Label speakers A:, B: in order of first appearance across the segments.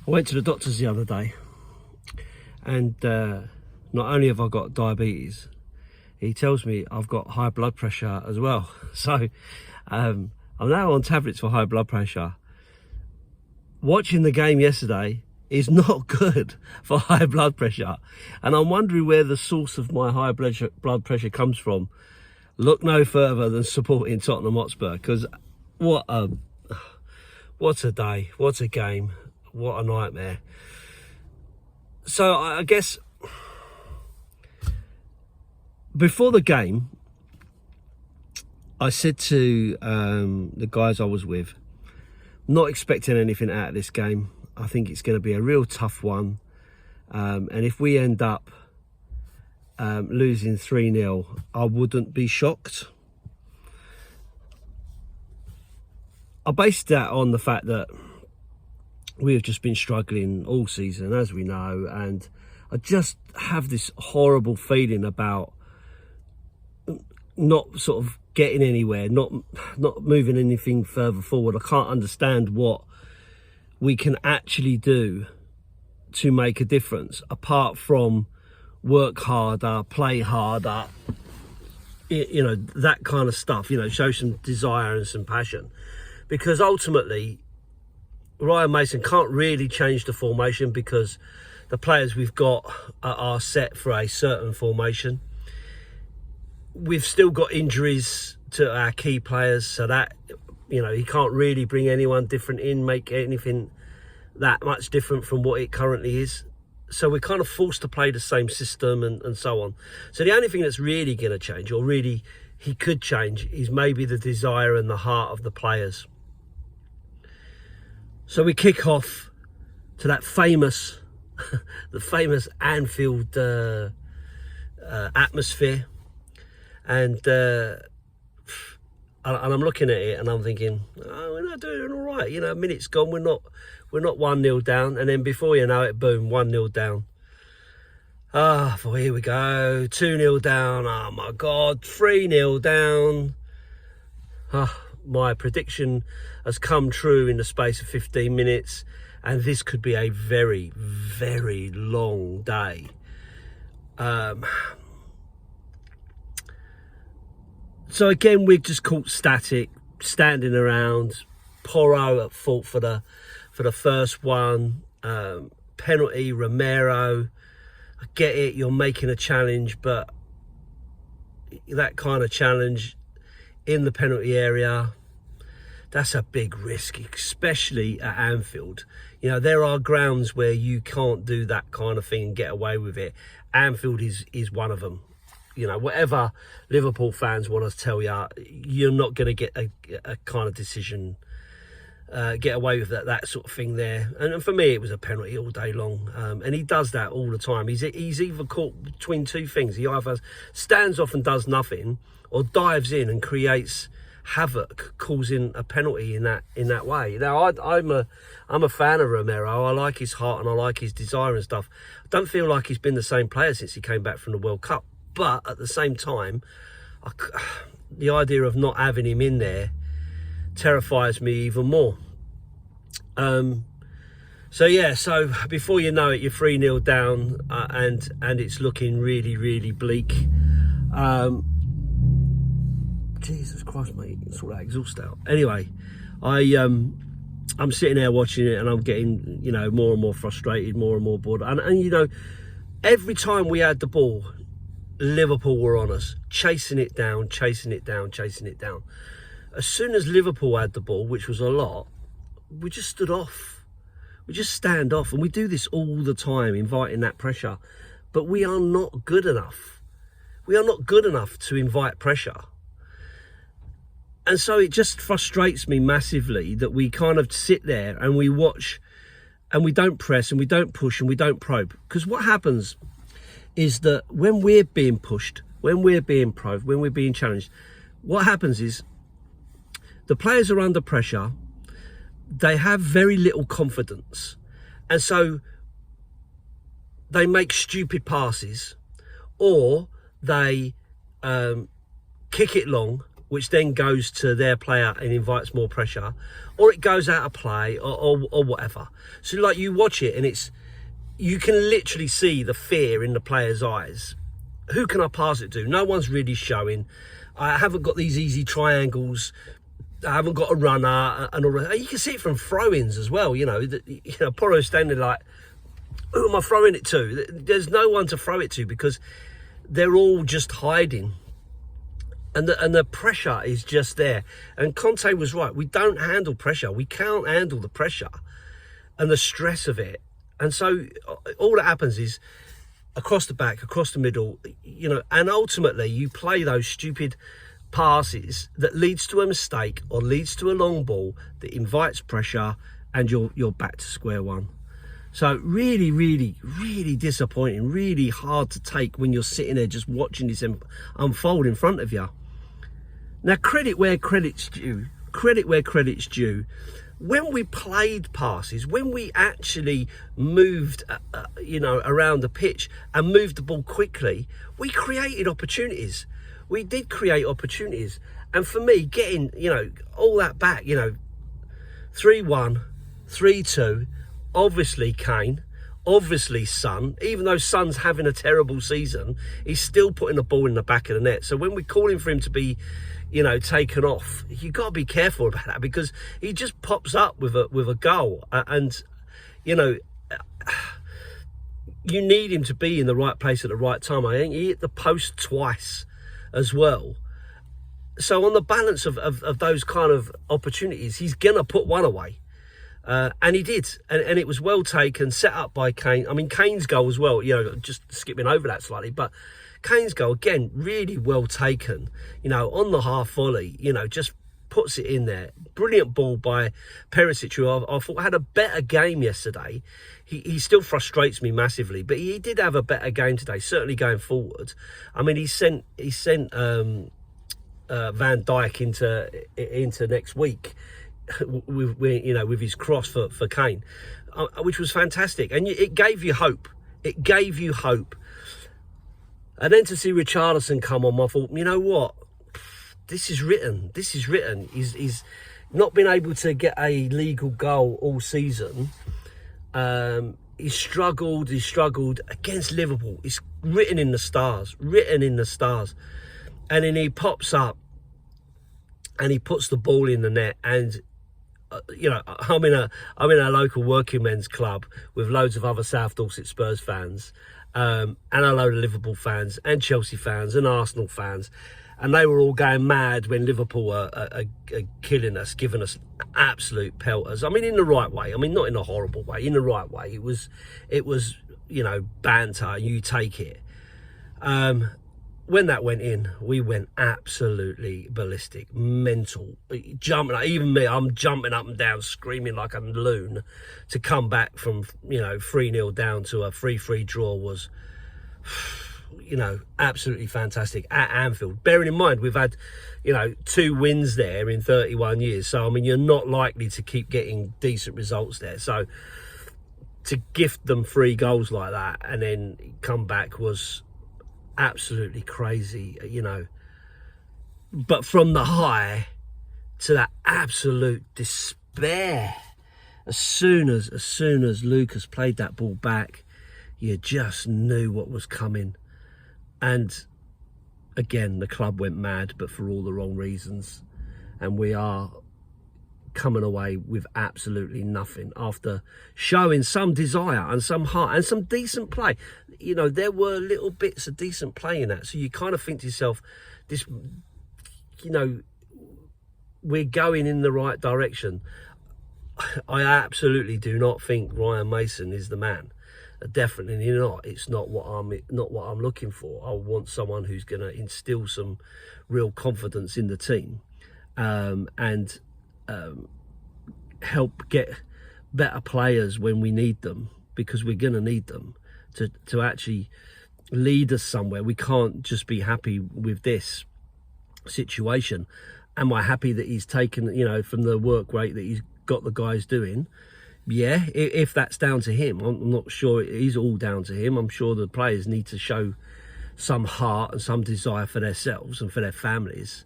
A: I went to the doctors the other day, and not only have I got diabetes, he tells me I've got high blood pressure as well. So I'm now on tablets for high blood pressure. Watching the game yesterday is not good for high blood pressure, and I'm wondering where the source of my high blood pressure comes from. Look no further than supporting Tottenham Hotspur, because what a day, what a game, what a nightmare. So I guess before the game, I said to the guys I was with, not expecting anything out of this game. I think it's going to be a real tough one. And if we end up losing 3-0, I wouldn't be shocked. I based that on the fact that we have just been struggling all season, as we know, and I just have this horrible feeling about not sort of getting anywhere, not moving anything further forward. I can't understand what we can actually do to make a difference apart from work harder, play harder, you know, that kind of stuff, you know, show some desire and some passion. Because ultimately, Ryan Mason can't really change the formation because the players we've got are set for a certain formation. We've still got injuries to our key players, so that, you know, he can't really bring anyone different in, make anything that much different from what it currently is. So we're kind of forced to play the same system and so on. So the only thing that's really going to change, or really he could change, is maybe the desire and the heart of the players. So we kick off to that famous, the famous Anfield atmosphere, and I'm looking at it and I'm thinking, oh, we're not doing all right. You know, a minute's gone, we're not 1-0 down, and then before you know it, boom, 1-0 down. Here we go, 2-0 down. Oh my God, 3-0 down. My prediction has come true in the space of 15 minutes, and this could be a very, very long day. So again, we're just caught static, standing around. Porro at fault for the first one. Penalty, Romero. I get it, you're making a challenge, but that kind of challenge in the penalty area, that's a big risk, especially at Anfield. You know, there are grounds where you can't do that kind of thing and get away with it. Anfield is one of them. You know, whatever Liverpool fans want to tell you, you're not going to get a kind of decision, get away with that sort of thing there. And for me, it was a penalty all day long. And he does that all the time. He's either caught between two things. He either stands off and does nothing, or dives in and creates havoc, causing a penalty in that way. Now, I'm a fan of Romero. I like his heart and I like his desire and stuff. I don't feel like he's been the same player since he came back from the World Cup. But at the same time, the idea of not having him in there terrifies me even more. So before you know it, you're 3-0 down, and it's looking really, really bleak. Jesus Christ, mate, it's all that exhaust out. Anyway, I'm sitting there watching it, and I'm getting, you know, more and more frustrated, more and more bored. And you know, every time we had the ball, Liverpool were on us, chasing it down. As soon as Liverpool had the ball, which was a lot, we just stood off. We just stand off, and we do this all the time, inviting that pressure. But we are not good enough. We are not good enough to invite pressure. And so it just frustrates me massively that we kind of sit there and we watch, and we don't press and we don't push and we don't probe. Because what happens is that when we're being pushed, when we're being probed, when we're being challenged, what happens is the players are under pressure, they have very little confidence, and so they make stupid passes, or they kick it long which then goes to their player and invites more pressure, or it goes out of play, or whatever. So like you watch it and you can literally see the fear in the player's eyes. Who can I pass it to? No one's really showing. I haven't got these easy triangles. I haven't got a runner and all that. You can see it from throw-ins as well. Porro's standing like, who am I throwing it to? There's no one to throw it to because they're all just hiding. And the pressure is just there. And Conte was right. We don't handle pressure. We can't handle the pressure and the stress of it. And so all that happens is across the back, across the middle, and ultimately you play those stupid passes that leads to a mistake or leads to a long ball that invites pressure, and you're back to square one. So really, really, really disappointing, really hard to take when you're sitting there just watching this unfold in front of you. Now, credit where credit's due. Credit where credit's due. When we played passes, when we actually moved, around the pitch and moved the ball quickly, we created opportunities. We did create opportunities. And for me, getting, all that back, 3-1, 3-2, obviously Kane, obviously Son, even though Son's having a terrible season, he's still putting the ball in the back of the net. So when we're calling for him to be, taken off, you got to be careful about that because he just pops up with a goal, and you need him to be in the right place at the right time. I think he hit the post twice as well. So on the balance of those kind of opportunities, he's gonna put one away, and he did, and it was well taken, set up by Kane. I mean, Kane's goal as well. Just skipping over that slightly, but Kane's goal, again, really well taken, on the half volley, just puts it in there. Brilliant ball by Perisic, who I thought had a better game yesterday. He still frustrates me massively, but he did have a better game today, certainly going forward. I mean, he sent Van Dijk into next week with his cross for Kane, which was fantastic. And it gave you hope. It gave you hope. And then to see Richarlison come on, I thought, you know what? This is written. This is written. He's not been able to get a legal goal all season. He struggled against Liverpool. It's written in the stars. Written in the stars. And then he pops up and he puts the ball in the net. And I'm in a local working men's club with loads of other South Dorset Spurs fans. And a load of Liverpool fans and Chelsea fans and Arsenal fans, and they were all going mad when Liverpool are killing us, giving us absolute pelters. I mean, in the right way. I mean, not in a horrible way. In the right way. It was banter. You take it. When that went in, we went absolutely ballistic, mental, jumping. Even me, I'm jumping up and down, screaming like a loon. To come back from 3-0 down to a 3-3 draw was, absolutely fantastic at Anfield. Bearing in mind we've had, 2 wins there in 31 years. So I mean, you're not likely to keep getting decent results there. So to gift them 3 goals like that and then come back was absolutely crazy, but from the high to that absolute despair, as soon as Lucas played that ball back, you just knew what was coming. And again, the club went mad, but for all the wrong reasons, and we are coming away with absolutely nothing after showing some desire and some heart and some decent play. There were little bits of decent play in that, so you kind of think to yourself, we're going in the right direction. I absolutely do not think Ryan Mason is the man. Definitely not. It's not what I'm looking for. I want someone who's going to instill some real confidence in the team, and help get better players when we need them, because we're going to need them to actually lead us somewhere. We can't just be happy with this situation. Am I happy that he's taken, from the work rate that he's got the guys doing? Yeah, if that's down to him. I'm not sure it is all down to him. I'm sure the players need to show some heart and some desire for themselves and for their families.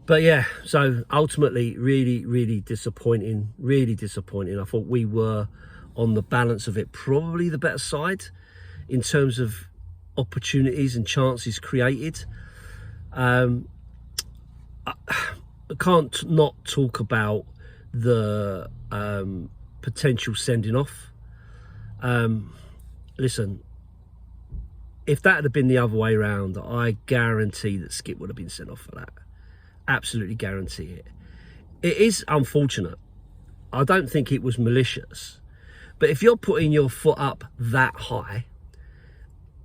A: But yeah, so ultimately, really disappointing. Really disappointing. I thought we were, on the balance of it, probably the better side in terms of opportunities and chances created. I can't not talk about the potential sending off. Listen, if that had been the other way around, I guarantee that Skip would have been sent off for that. Absolutely guarantee it. It is unfortunate. I don't think it was malicious. But if you're putting your foot up that high,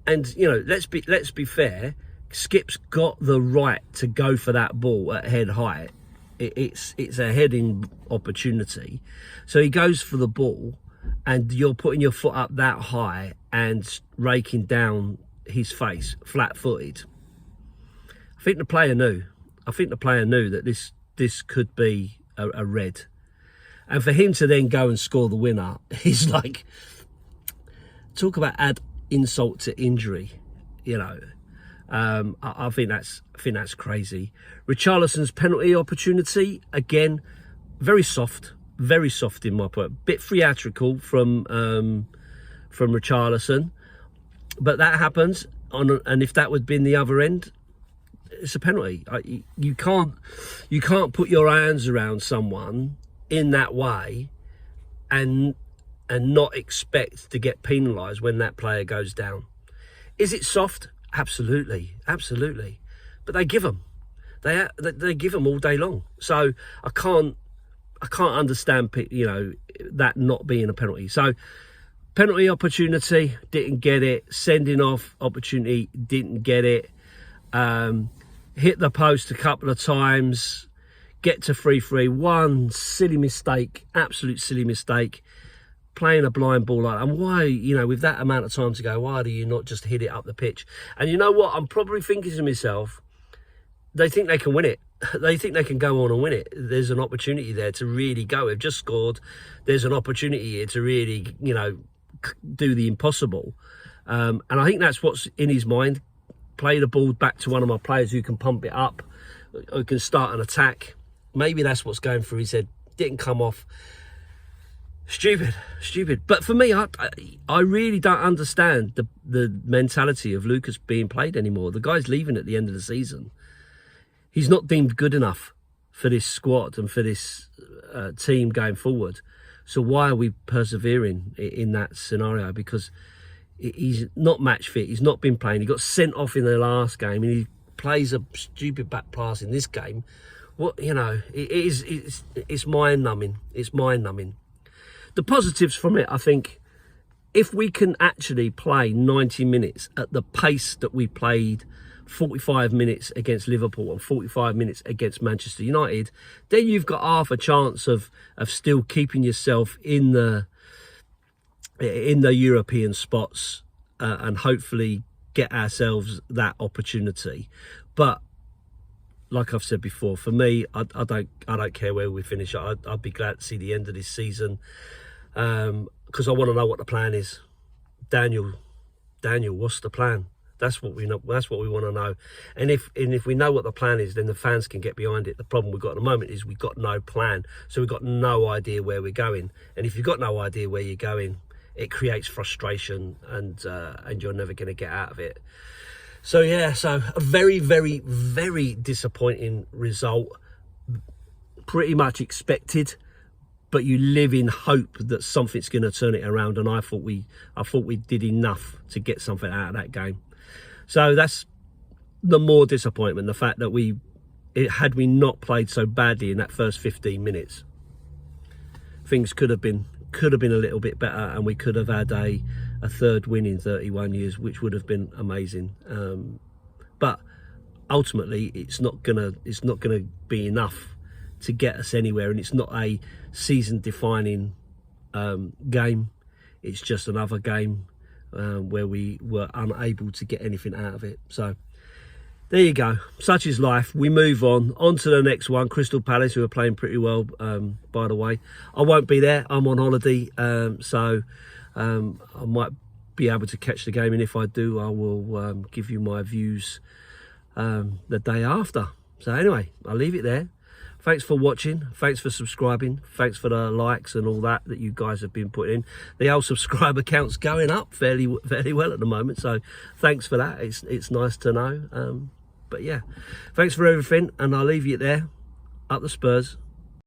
A: and you know, let's be fair, Skip's got the right to go for that ball at head height. It's a heading opportunity. So he goes for the ball, and you're putting your foot up that high and raking down his face, flat-footed. I think the player knew. That this could be a red. And for him to then go and score the winner is like, talk about add insult to injury, you know. I think that's crazy. Richarlison's penalty opportunity, again, very soft in my point. Bit theatrical from Richarlison, but that happens. And if that would been the other end, it's a penalty. You can't put your hands around someone in that way and not expect to get penalised when that player goes down. Is it soft? Absolutely. But they give them. They give them all day long. So I can't understand, you know, that not being a penalty. So penalty opportunity, didn't get it. Sending off opportunity, didn't get it. Hit the post a couple of times, get to 3-3. One silly mistake, absolute silly mistake, playing a blind ball like that. And why, you know, with that amount of time to go, why do you not just hit it up the pitch? And you know what? I'm probably thinking to myself, they think they can win it. They think they can go on and win it. There's an opportunity there to really go. They've just scored. There's an opportunity here to really, you know, do the impossible. And I think that's what's in his mind. Play the ball back to one of my players who can pump it up, who can start an attack. Maybe that's what's going through his head. Didn't come off. Stupid. But for me, I really don't understand the mentality of Lucas being played anymore. The guy's leaving at the end of the season. He's not deemed good enough for this squad and for this team going forward. So why are we persevering in that scenario? Because he's not match fit. He's not been playing. He got sent off in the last game, and he plays a stupid back pass in this game. What, you know, it's mind numbing. It's mind numbing. The positives from it, I think, if we can actually play 90 minutes at the pace that we played 45 minutes against Liverpool and 45 minutes against Manchester United, then you've got half a chance of still keeping yourself in the European spots and hopefully get ourselves that opportunity. But like I've said before, for me, I don't care where we finish. I'd be glad to see the end of this season because I want to know what the plan is. Daniel, what's the plan? That's what we know. That's what we want to know. And if we know what the plan is, then the fans can get behind it. The problem we've got at the moment is we've got no plan, so we've got no idea where we're going. And if you've got no idea where you're going, it creates frustration, and you're never going to get out of it. So yeah, so a very, very, very disappointing result. Pretty much expected, but you live in hope that something's going to turn it around. And I thought we did enough to get something out of that game. So that's the more disappointment, the fact that had we not played so badly in that first 15 minutes, things could have been a little bit better, and we could have had a third win in 31 years, which would have been amazing. But ultimately, it's not gonna be enough to get us anywhere, and it's not a season-defining game. It's just another game where we were unable to get anything out of it. So there you go. Such is life. We move on to the next one. Crystal Palace, who are playing pretty well, by the way. I won't be there. I'm on holiday, so I might be able to catch the game, and if I do, I will give you my views the day after. So anyway, I'll leave it there. Thanks for watching. Thanks for subscribing. Thanks for the likes and all that you guys have been putting in. The old subscriber count's going up fairly well at the moment. So thanks for that. It's nice to know. But yeah, thanks for everything. And I'll leave you there. Up the Spurs.